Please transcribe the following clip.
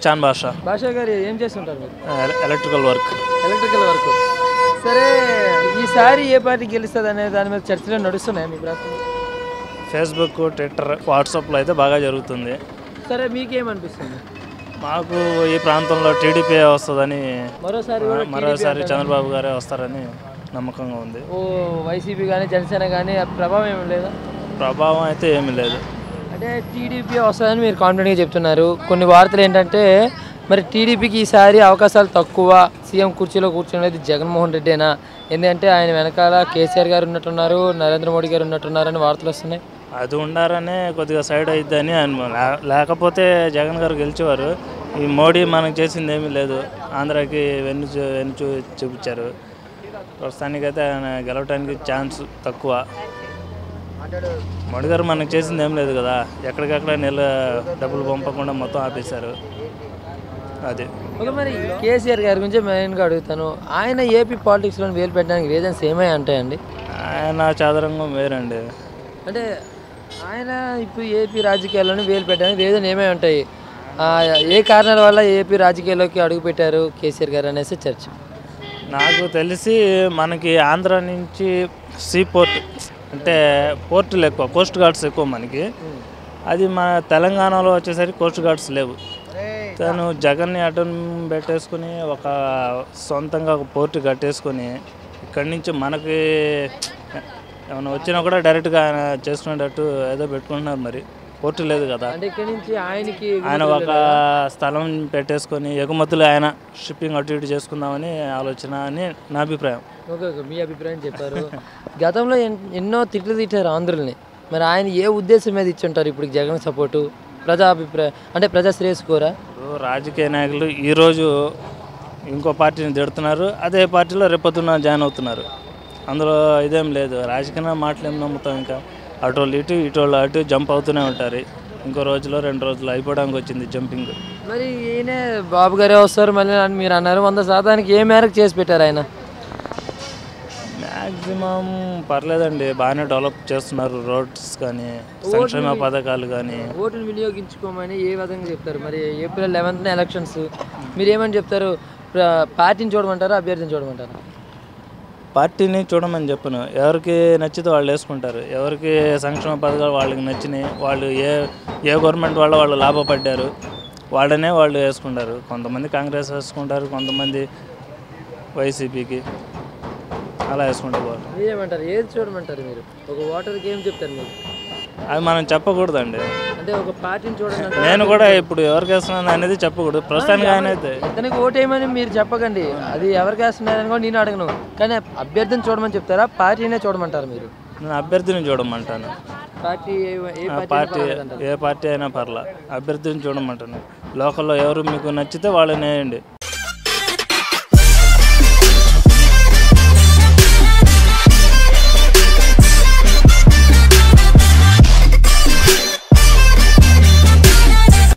చాన్ భాష. భాషా గారు ఏం చేస్తుంటారు మీరు? Electrical work. Electrical work. సరే, ఈసారి ఏ పార్టీ గెలుస్తుంది అనే దాని మీద చర్చలు నడుస్తున్నాయి మీ ప్రాంతంలో? ఫేస్బుక్, ట్విట్టర్, వాట్సాప్లో అయితే బాగా జరుగుతుంది. సరే, మీకేమనిపిస్తుంది? మాకు ఈ ప్రాంతంలో టీడీపీ వస్తుందని, మరోసారి చంద్రబాబు గారే వస్తారని నమ్మకంగా ఉంది. ఓ వైసీపీ కానీ జనసేన కానీ ప్రభావం ఏమి లేదా? ప్రభావం అయితే ఏమీ లేదు. అంటే టీడీపీ వస్తుందని మీరు కాన్ఫిడెంట్గా చెప్తున్నారు. కొన్ని వార్తలు ఏంటంటే మరి టీడీపీకి ఈసారి అవకాశాలు తక్కువ, సీఎం కుర్చీలో కూర్చునేది జగన్మోహన్ రెడ్డేనా? ఎందుకంటే ఆయన వెనకాల కేసీఆర్ గారు ఉన్నట్టున్నారు, నరేంద్ర మోడీ గారు ఉన్నట్టున్నారని వార్తలు వస్తున్నాయి. అది ఉండారనే కొద్దిగా సైడ్ అయిద్దని లేకపోతే జగన్ గారు గెలిచేవారు. ఈ మోడీ మనకు చేసింది ఏమీ లేదు. ఆంధ్రాకి వెన్ను చూపించారు. ప్రస్తుతానికైతే ఆయన గెలవడానికి ఛాన్స్ తక్కువ. మోడీ గారు మనకు చేసింది ఏం లేదు కదా, ఎక్కడికక్కడ డబ్బులు పంపకుండా మొత్తం ఆపేశారు. అది మరి కేసీఆర్ గారి గురించి మెయిన్గా అడుగుతాను. ఆయన ఏపీ పాలిటిక్స్లో వేలు పెట్టడానికి రీజన్స్ ఏమై ఉంటాయండి? ఆయన చాదరంగం వేరండి. అంటే ఆయన ఇప్పుడు ఏపీ రాజకీయాల్లోనే వేలు పెట్టడానికి రీజన్ ఏమై ఉంటాయి? ఏ కారణాల వల్ల ఏపీ రాజకీయాల్లోకి అడుగుపెట్టారు కేసీఆర్ గారు అనేసి చర్చ. నాకు తెలిసి మనకి ఆంధ్ర నుంచి సీ పోర్ట్ అంటే పోర్టులు ఎక్కువ, కోస్ట్ గార్డ్స్ ఎక్కువ మనకి. అది మన తెలంగాణలో వచ్చేసరికి కోస్ట్ గార్డ్స్ లేవు. తను జగన్ని అడ్డం పెట్టేసుకుని ఒక సొంతంగా ఒక పోర్టు కట్టేసుకొని ఇక్కడి నుంచి మనకి ఏమైనా వచ్చినా కూడా డైరెక్ట్గా ఆయన చేసుకునేటట్టు ఏదో పెట్టుకుంటున్నారు. మరి పోర్టు లేదు కదా, ఆయన ఒక స్థలం పెట్టేసుకొని ఎగుమతులు ఆయన షిప్పింగ్ అటు ఇటు చేసుకుందామని ఆలోచన అని నా అభిప్రాయం. ఓకే, మీ అభిప్రాయం చెప్పారు. గతంలో ఎన్నో తిట్లు తిట్టారు ఆంధ్రుల్ని. మరి ఆయన ఏ ఉద్దేశం మీద ఇచ్చి ఉంటారు ఇప్పుడు జగన్ సపోర్టు? ప్రజా అభిప్రాయం అంటే ప్రజా శ్రేయస్సు కోరా? రాజకీయ నాయకులు ఈరోజు ఇంకో పార్టీని తిడుతున్నారు, అదే పార్టీలో రేపొద్దున జాయిన్ అవుతున్నారు. అందులో ఇదేం లేదు. రాజకీయ మాటలు ఏం నమ్ముతాం? ఇంకా అటోళ్ళు ఇటు ఇటోళ్ళు అటు జంప్ అవుతూనే ఉంటారు. ఇంకో రోజులో 2 రోజులు అయిపోవడానికి వచ్చింది జంపింగ్. మరి ఈయనే బాబు గారే వస్తారు మళ్ళీ అని మీరు అన్నారు. 100% ఏ మేరకు చేసి పెట్టారు ఆయన? మ్యాక్సిమం పర్లేదండి, బాగానే డెవలప్ చేస్తున్నారు. రోడ్స్ కానీ, సంక్షేమ పథకాలు కానీ. ఓటును వినియోగించుకోమని ఏ విధంగా చెప్తారు? మరి ఏప్రిల్ 11న ఎలక్షన్స్, మీరు ఏమని చెప్తారు? పార్టీని చూడమంటారా, అభ్యర్థిని చూడమంటారా? పార్టీని చూడమని చెప్పను. ఎవరికి నచ్చితే వాళ్ళు వేసుకుంటారు. ఎవరికి సంక్షేమ పథకాలు వాళ్ళకి నచ్చినాయి, వాళ్ళు ఏ గవర్నమెంట్ వాళ్ళు లాభపడ్డారు వాళ్ళనే వాళ్ళు వేసుకుంటారు. కొంతమంది కాంగ్రెస్ వేసుకుంటారు, కొంతమంది వైసీపీకి అలా వేసుకుంటారు. ఏమంటారు? ఏది చూడమంటారు మీరు? ఒక ఓటర్కి ఏం చెప్తారు మీరు? అది మనం చెప్పకూడదండి. అంటే ఒక పార్టీని చూడండి. నేను కూడా ఇప్పుడు ఎవరికి వేస్తున్నాను అనేది చెప్పకూడదు. ప్రస్తుతానికి ఆయన అయితే ఇతనికి ఓటేయమని మీరు చెప్పకండి. అది ఎవరికి వేస్తున్నారని కూడా నేను అడగను. కానీ అభ్యర్థిని చూడమని చెప్తారా, పార్టీనే చూడమంటారు మీరు? నేను అభ్యర్థిని చూడమంటాను. పార్టీ ఏ పార్టీ అయినా పర్లా, అభ్యర్థిని చూడమంటాను. లోకల్లో ఎవరు మీకు నచ్చితే వాళ్ళని వేయండి.